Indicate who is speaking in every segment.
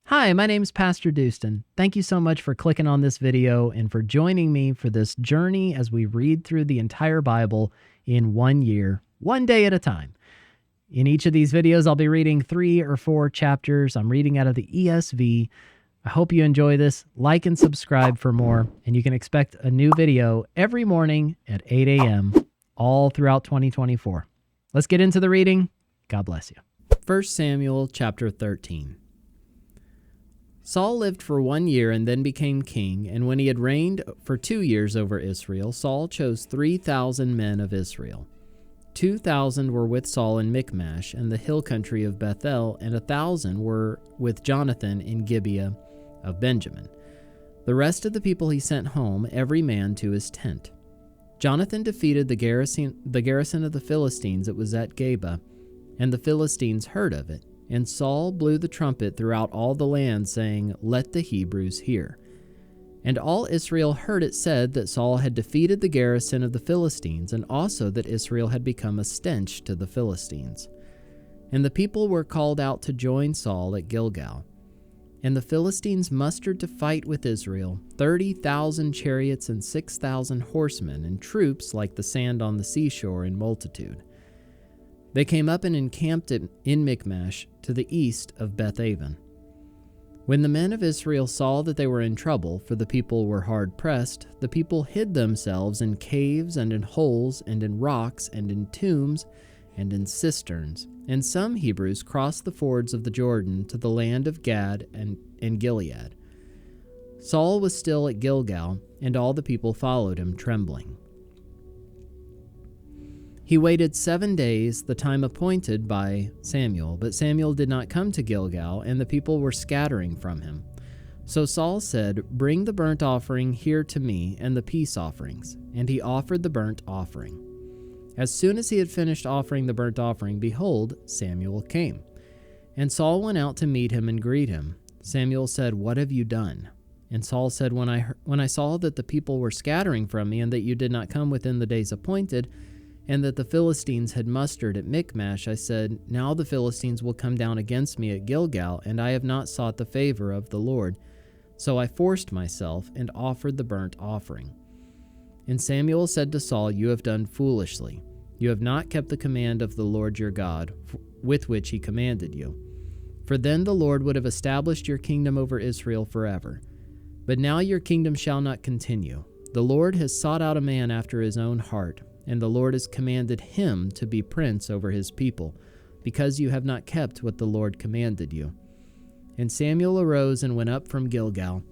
Speaker 1: Hi, my name's PastorDoostyn. Thank you so much for clicking on this video and for joining me for this journey as we read through the entire Bible in 1 year, one day at a time. In each of these videos, I'll be reading 3 or 4 chapters. I'm reading out of the ESV. I hope you enjoy this. Like and subscribe for more, and you can expect a new video every morning at 8 a.m. all throughout 2024. Let's get into the reading. God bless you. 1 Samuel chapter 13. Saul lived for 1 year and then became king, and when he had reigned for 2 years over Israel, Saul chose 3,000 men of Israel. 2,000 were with Saul in Michmash and the hill country of Bethel, and 1,000 were with Jonathan in Gibeah of Benjamin. The rest of the people he sent home, every man to his tent. Jonathan defeated the garrison of the Philistines that was at Geba, and the Philistines heard of it. And Saul blew the trumpet throughout all the land, saying, "Let the Hebrews hear." And all Israel heard it said that Saul had defeated the garrison of the Philistines, and also that Israel had become a stench to the Philistines. And the people were called out to join Saul at Gilgal. And the Philistines mustered to fight with Israel 30,000 chariots and 6,000 horsemen, and troops like the sand on the seashore in multitude. They came up and encamped in Michmash to the east of Bethaven. When the men of Israel saw that they were in trouble, for the people were hard pressed, the people hid themselves in caves and in holes and in rocks and in tombs and in cisterns. And some Hebrews crossed the fords of the Jordan to the land of Gad and Gilead. Saul was still at Gilgal, and all the people followed him trembling. He waited 7 days, the time appointed by Samuel, but Samuel did not come to Gilgal, and the people were scattering from him. So Saul said, "Bring the burnt offering here to me, and the peace offerings." And he offered the burnt offering. As soon as he had finished offering the burnt offering, behold, Samuel came. And Saul went out to meet him and greet him. Samuel said, "What have you done?" And Saul said, When I saw that the people were scattering from me, and that you did not come within the days appointed, and that the Philistines had mustered at Michmash, I said, "Now the Philistines will come down against me at Gilgal, and I have not sought the favor of the Lord." So I forced myself and offered the burnt offering. And Samuel said to Saul, "You have done foolishly. You have not kept the command of the Lord your God, with which he commanded you. For then the Lord would have established your kingdom over Israel forever. But now your kingdom shall not continue. The Lord has sought out a man after his own heart, and the Lord has commanded him to be prince over his people, because you have not kept what the Lord commanded you." And Samuel arose and went up from Gilgal.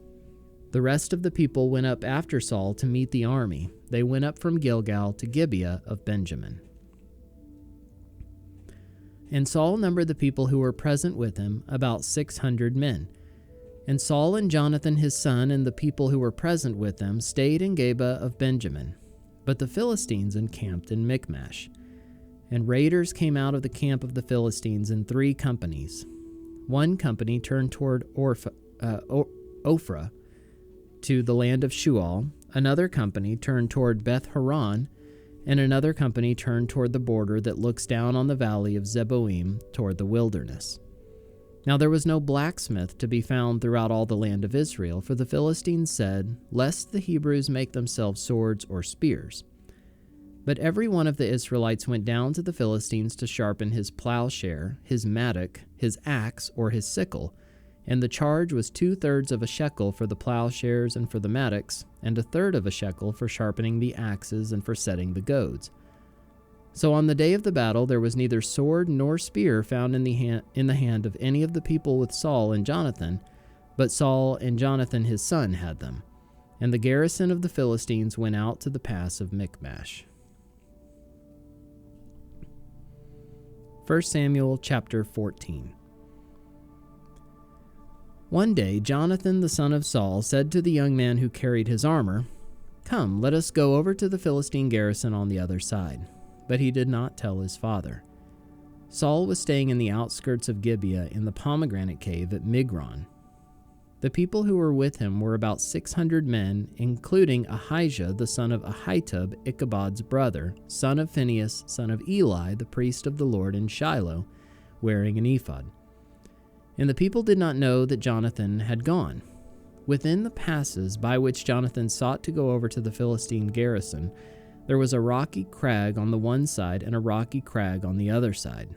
Speaker 1: The rest of the people went up after Saul to meet the army. They went up from Gilgal to Gibeah of Benjamin. And Saul numbered the people who were present with him, about 600 men. And Saul and Jonathan his son and the people who were present with them stayed in Geba of Benjamin. But the Philistines encamped in Michmash. And raiders came out of the camp of the Philistines in 3 companies. One company turned toward Ophrah to the land of Shual. Another company turned toward Beth Horon, and another company turned toward the border that looks down on the valley of Zeboim toward the wilderness. Now there was no blacksmith to be found throughout all the land of Israel, for the Philistines said, "Lest the Hebrews make themselves swords or spears." But every one of the Israelites went down to the Philistines to sharpen his plowshare, his mattock, his axe, or his sickle, and the charge was 2/3 of a shekel for the plowshares and for the mattocks, and 1/3 of a shekel for sharpening the axes and for setting the goads. So on the day of the battle there was neither sword nor spear found in the hand of any of the people with Saul and Jonathan, but Saul and Jonathan his son had them. And the garrison of the Philistines went out to the pass of Michmash. 1 Samuel chapter 14. One day Jonathan the son of Saul said to the young man who carried his armor, "Come, let us go over to the Philistine garrison on the other side." But he did not tell his father. Saul was staying in the outskirts of Gibeah in the pomegranate cave at Migron. The people who were with him were about 600 men, including Ahijah the son of Ahitub, Ichabod's brother, son of Phinehas, son of Eli, the priest of the Lord in Shiloh, wearing an ephod. And the people did not know that Jonathan had gone. Within the passes by which Jonathan sought to go over to the Philistine garrison, there was a rocky crag on the one side and a rocky crag on the other side.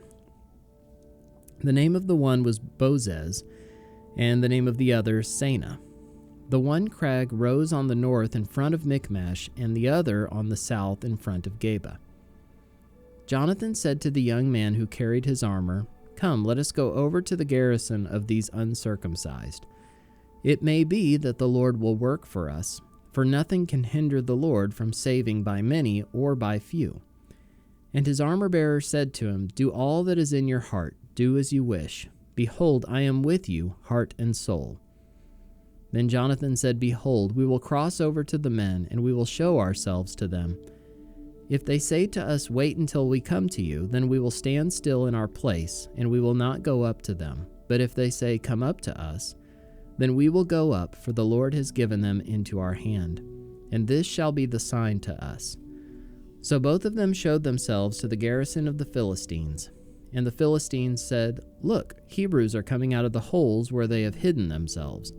Speaker 1: The name of the one was Bozez, and the name of the other Sana. The one crag rose on the north in front of Michmash, and the other on the south in front of Geba. Jonathan said to the young man who carried his armor, "Come, let us go over to the garrison of these uncircumcised. It may be that the Lord will work for us, for nothing can hinder the Lord from saving by many or by few." And his armor-bearer said to him, "Do all that is in your heart, do as you wish. Behold, I am with you, heart and soul." Then Jonathan said, "Behold, we will cross over to the men, and we will show ourselves to them. If they say to us, 'Wait until we come to you,' then we will stand still in our place, and we will not go up to them. But if they say, 'Come up to us,' then we will go up, for the Lord has given them into our hand. And this shall be the sign to us." So both of them showed themselves to the garrison of the Philistines. And the Philistines said, "Look, Hebrews are coming out of the holes where they have hidden themselves."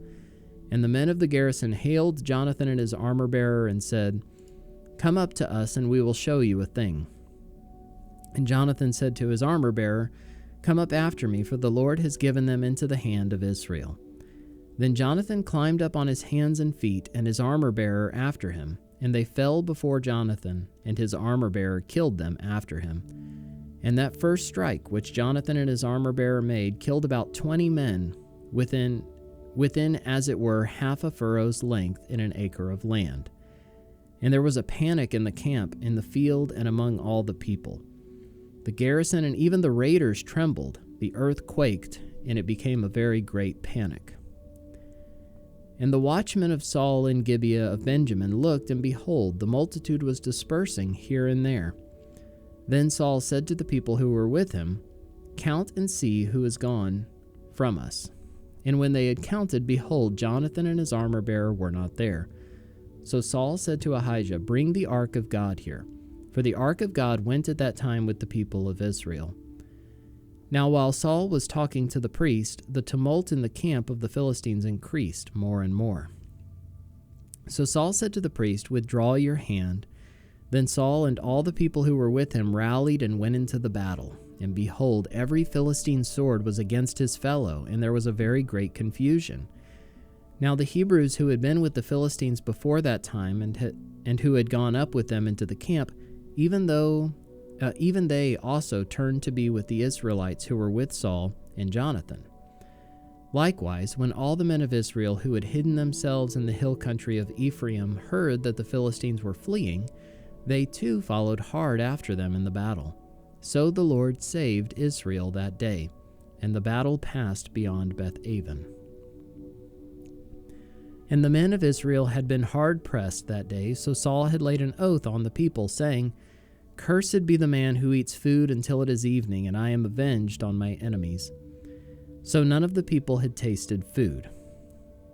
Speaker 1: And the men of the garrison hailed Jonathan and his armor-bearer and said, "Come up to us, and we will show you a thing." And Jonathan said to his armor-bearer, "Come up after me, for the Lord has given them into the hand of Israel." Then Jonathan climbed up on his hands and feet, and his armor-bearer after him, and they fell before Jonathan, and his armor-bearer killed them after him. And that first strike which Jonathan and his armor-bearer made killed about 20 men within as it were half a furrow's length in an acre of land. And there was a panic in the camp, in the field, and among all the people. The garrison and even the raiders trembled, the earth quaked, and it became a very great panic. And the watchmen of Saul in Gibeah of Benjamin looked, and behold, the multitude was dispersing here and there. Then Saul said to the people who were with him, "Count and see who is gone from us." And when they had counted, behold, Jonathan and his armor-bearer were not there. So Saul said to Ahijah, "Bring the ark of God here." For the ark of God went at that time with the people of Israel. Now while Saul was talking to the priest, the tumult in the camp of the Philistines increased more and more. So Saul said to the priest, "Withdraw your hand." Then Saul and all the people who were with him rallied and went into the battle. And behold, every Philistine sword was against his fellow, and there was a very great confusion. Now the Hebrews who had been with the Philistines before that time, and who had gone up with them into the camp, even they also turned to be with the Israelites who were with Saul and Jonathan. Likewise, when all the men of Israel who had hidden themselves in the hill country of Ephraim heard that the Philistines were fleeing, they too followed hard after them in the battle. So the Lord saved Israel that day, and the battle passed beyond Beth-aven. And the men of Israel had been hard pressed that day, so Saul had laid an oath on the people, saying, "Cursed be the man who eats food until it is evening, and I am avenged on my enemies." So none of the people had tasted food.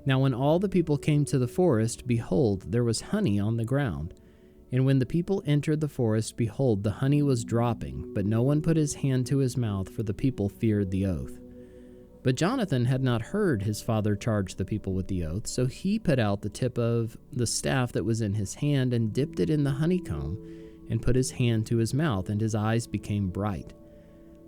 Speaker 1: Now when all the people came to the forest, behold, there was honey on the ground. And when the people entered the forest, behold, the honey was dropping, but no one put his hand to his mouth, for the people feared the oath. But Jonathan had not heard his father charge the people with the oath, so he put out the tip of the staff that was in his hand and dipped it in the honeycomb, and put his hand to his mouth, and his eyes became bright.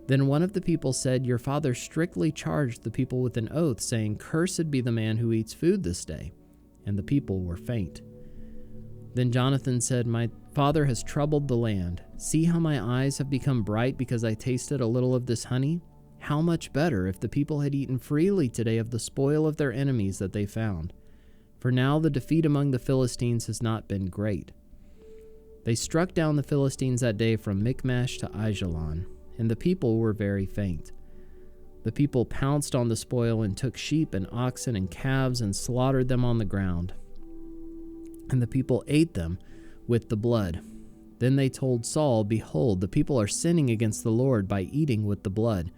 Speaker 1: Then one of the people said, "Your father strictly charged the people with an oath, saying, 'Cursed be the man who eats food this day.' And the people were faint. Then Jonathan said, 'My father has troubled the land. See how my eyes have become bright because I tasted a little of this honey? How much better if the people had eaten freely today of the spoil of their enemies that they found. For now the defeat among the Philistines has not been great.' They struck down the Philistines that day from Michmash to Aijalon, and the people were very faint. The people pounced on the spoil and took sheep and oxen and calves and slaughtered them on the ground. And the people ate them with the blood. Then they told Saul, 'Behold, the people are sinning against the Lord by eating with the blood.'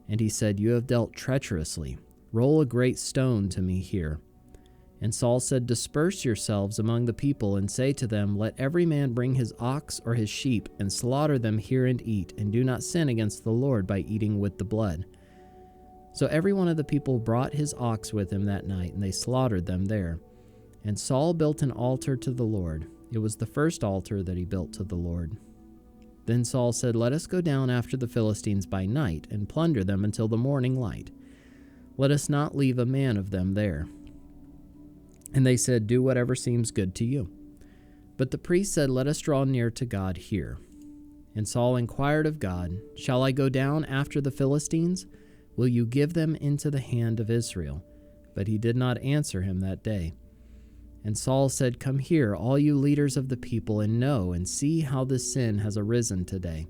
Speaker 1: And he said, 'You have dealt treacherously. Roll a great stone to me here.' And Saul said, 'Disperse yourselves among the people, and say to them, Let every man bring his ox or his sheep, and slaughter them here and eat, and do not sin against the Lord by eating with the blood.' So every one of the people brought his ox with him that night, and they slaughtered them there. And Saul built an altar to the Lord. It was the first altar that he built to the Lord. Then Saul said, "Let us go down after the Philistines by night, and plunder them until the morning light. Let us not leave a man of them there." And they said, "Do whatever seems good to you." But the priest said, "Let us draw near to God here." And Saul inquired of God, "Shall I go down after the Philistines? Will you give them into the hand of Israel?" But he did not answer him that day. And Saul said, "Come here, all you leaders of the people, and know and see how this sin has arisen today.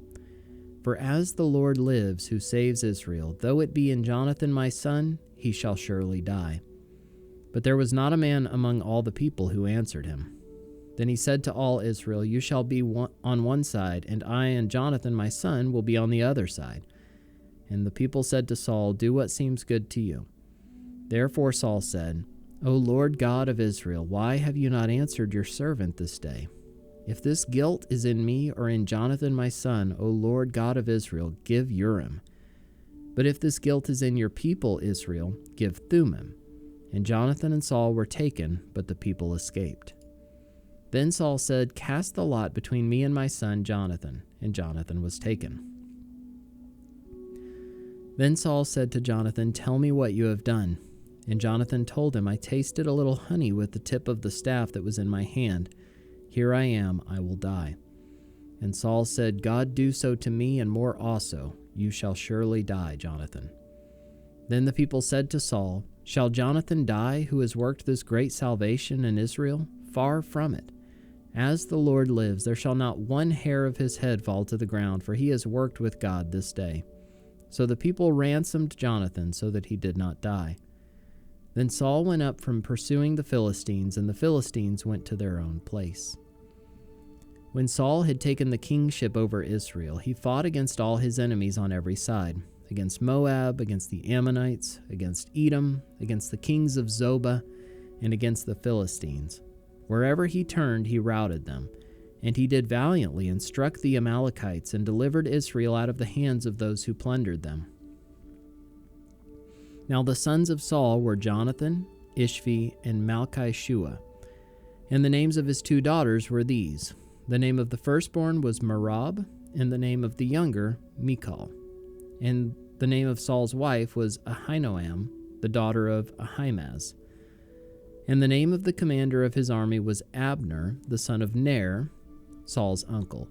Speaker 1: For as the Lord lives, who saves Israel, though it be in Jonathan my son, he shall surely die." But there was not a man among all the people who answered him. Then he said to all Israel, "You shall be on one side, and I and Jonathan my son will be on the other side." And the people said to Saul, "Do what seems good to you." Therefore Saul said, "O Lord God of Israel, why have you not answered your servant this day? If this guilt is in me or in Jonathan my son, O Lord God of Israel, give Urim. But if this guilt is in your people Israel, give Thummim." And Jonathan and Saul were taken, but the people escaped. Then Saul said, "Cast the lot between me and my son Jonathan." And Jonathan was taken. Then Saul said to Jonathan, "Tell me what you have done." And Jonathan told him, "I tasted a little honey with the tip of the staff that was in my hand. Here I am, I will die." And Saul said, "God do so to me and more also. You shall surely die, Jonathan." Then the people said to Saul, "Shall Jonathan die, who has worked this great salvation in Israel? Far from it. As the Lord lives, there shall not one hair of his head fall to the ground, for he has worked with God this day." So the people ransomed Jonathan so that he did not die. Then Saul went up from pursuing the Philistines, and the Philistines went to their own place. When Saul had taken the kingship over Israel, he fought against all his enemies on every side, against Moab, against the Ammonites, against Edom, against the kings of Zobah, and against the Philistines. Wherever he turned, he routed them. And he did valiantly and struck the Amalekites and delivered Israel out of the hands of those who plundered them. Now the sons of Saul were Jonathan, Ishvi, and Malchishua. And the names of his two daughters were these. The name of the firstborn was Merab, and the name of the younger, Michal. And the name of Saul's wife was Ahinoam, the daughter of Ahimaaz. And the name of the commander of his army was Abner, the son of Ner, Saul's uncle.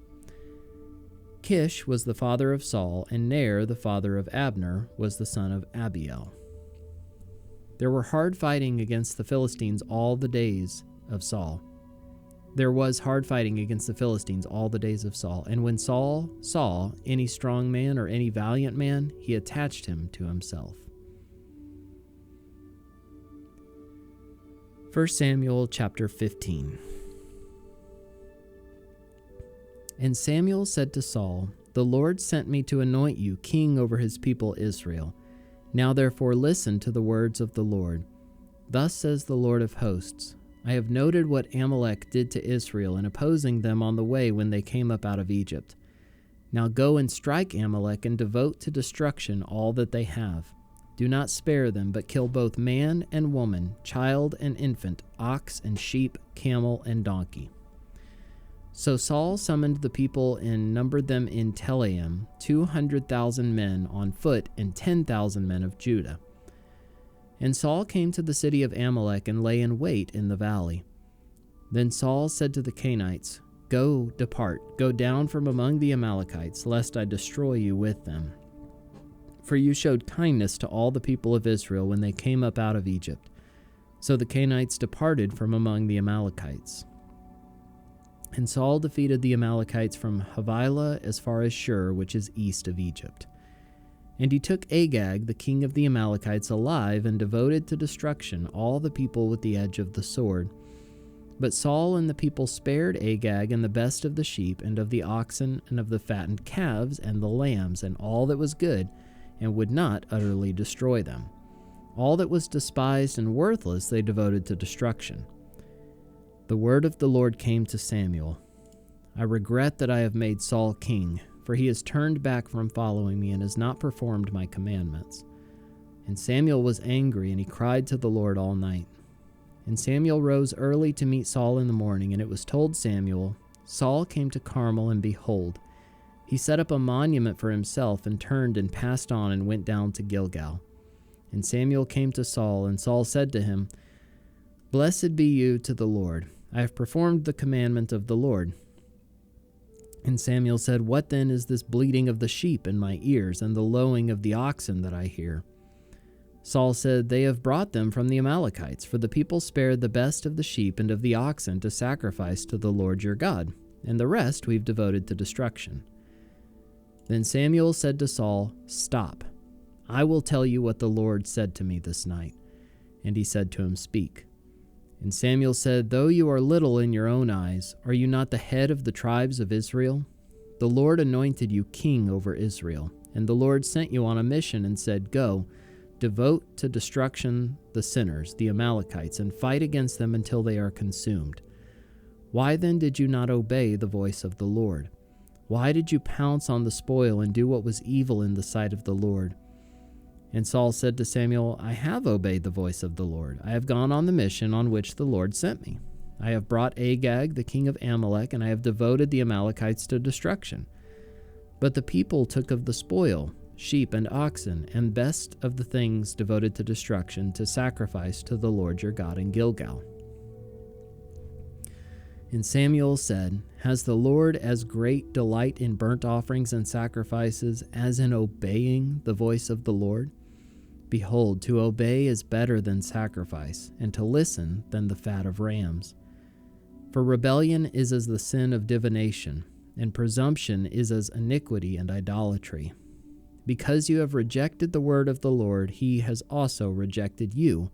Speaker 1: Kish was the father of Saul, and Ner, the father of Abner, was the son of Abiel. There were hard fighting against the Philistines all the days of Saul. There was hard fighting against the Philistines all the days of Saul. And when Saul saw any strong man or any valiant man, he attached him to himself. 1 Samuel chapter 15. And Samuel said to Saul, "The Lord sent me to anoint you king over his people Israel. Now therefore listen to the words of the Lord. Thus says the Lord of hosts, I have noted what Amalek did to Israel in opposing them on the way when they came up out of Egypt. Now go and strike Amalek and devote to destruction all that they have. Do not spare them, but kill both man and woman, child and infant, ox and sheep, camel and donkey." So Saul summoned the people and numbered them in Telaim, 200,000 men on foot and 10,000 men of Judah. And Saul came to the city of Amalek and lay in wait in the valley. Then Saul said to the Canaanites, "Go, depart, go down from among the Amalekites, lest I destroy you with them. For you showed kindness to all the people of Israel when they came up out of Egypt." So the Canaanites departed from among the Amalekites. And Saul defeated the Amalekites from Havilah as far as Shur, which is east of Egypt. And he took Agag, the king of the Amalekites, alive, and devoted to destruction all the people with the edge of the sword. But Saul and the people spared Agag and the best of the sheep, and of the oxen, and of the fattened calves, and the lambs, and all that was good, and would not utterly destroy them. All that was despised and worthless they devoted to destruction. The word of the Lord came to Samuel. "I regret that I have made Saul king, for he has turned back from following me and has not performed my commandments." And Samuel was angry, and he cried to the Lord all night. And Samuel rose early to meet Saul in the morning, and it was told Samuel, Saul came to Carmel, and behold, he set up a monument for himself, and turned and passed on and went down to Gilgal. And Samuel came to Saul, and Saul said to him, Blessed be you to the Lord. I have performed the commandment of the Lord. And Samuel said, What then is this bleating of the sheep in my ears, and the lowing of the oxen that I hear? Saul said, They have brought them from the Amalekites, for the people spared the best of the sheep and of the oxen to sacrifice to the Lord your God, and the rest we've devoted to destruction. Then Samuel said to Saul, Stop. I will tell you what the Lord said to me this night. And he said to him, Speak. And Samuel said, Though you are little in your own eyes, are you not the head of the tribes of Israel? The Lord anointed you king over Israel, and the Lord sent you on a mission and said, Go, devote to destruction the sinners, the Amalekites, and fight against them until they are consumed. Why then did you not obey the voice of the Lord? Why did you pounce on the spoil and do what was evil in the sight of the Lord? And Saul said to Samuel, I have obeyed the voice of the Lord. I have gone on the mission on which the Lord sent me. I have brought Agag, the king of Amalek, and I have devoted the Amalekites to destruction. But the people took of the spoil, sheep and oxen, and best of the things devoted to destruction, to sacrifice to the Lord your God in Gilgal. And Samuel said, Has the Lord as great delight in burnt offerings and sacrifices as in obeying the voice of the Lord? Behold, to obey is better than sacrifice, and to listen than the fat of rams. For rebellion is as the sin of divination, and presumption is as iniquity and idolatry. Because you have rejected the word of the Lord, he has also rejected you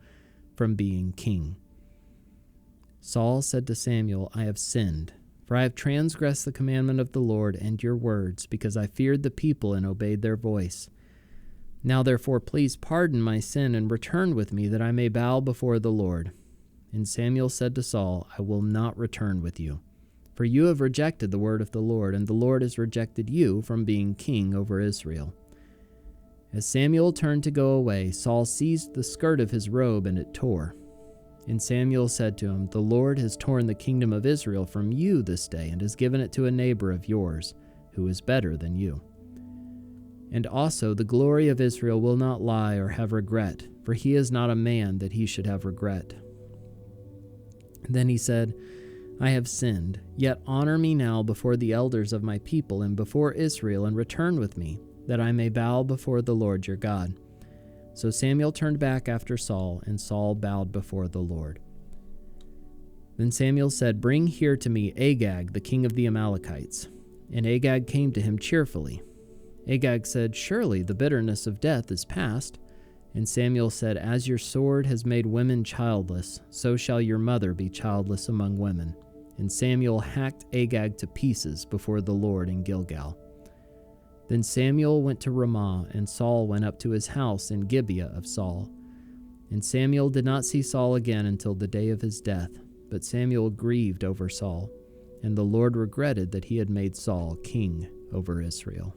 Speaker 1: from being king. Saul said to Samuel, I have sinned, for I have transgressed the commandment of the Lord and your words, because I feared the people and obeyed their voice. Now therefore please pardon my sin and return with me, that I may bow before the Lord. And Samuel said to Saul, I will not return with you, for you have rejected the word of the Lord, and the Lord has rejected you from being king over Israel. As Samuel turned to go away, Saul seized the skirt of his robe, and it tore. And Samuel said to him, The Lord has torn the kingdom of Israel from you this day, and has given it to a neighbor of yours, who is better than you. And also the glory of Israel will not lie or have regret, for he is not a man that he should have regret. Then he said, I have sinned, yet honor me now before the elders of my people and before Israel, and return with me, that I may bow before the Lord your God. So Samuel turned back after Saul, and Saul bowed before the Lord. Then Samuel said, Bring here to me Agag, the king of the Amalekites. And Agag came to him cheerfully. Agag said, Surely the bitterness of death is past. And Samuel said, As your sword has made women childless, so shall your mother be childless among women. And Samuel hacked Agag to pieces before the Lord in Gilgal. Then Samuel went to Ramah, and Saul went up to his house in Gibeah of Saul. And Samuel did not see Saul again until the day of his death, but Samuel grieved over Saul, and the Lord regretted that he had made Saul king over Israel.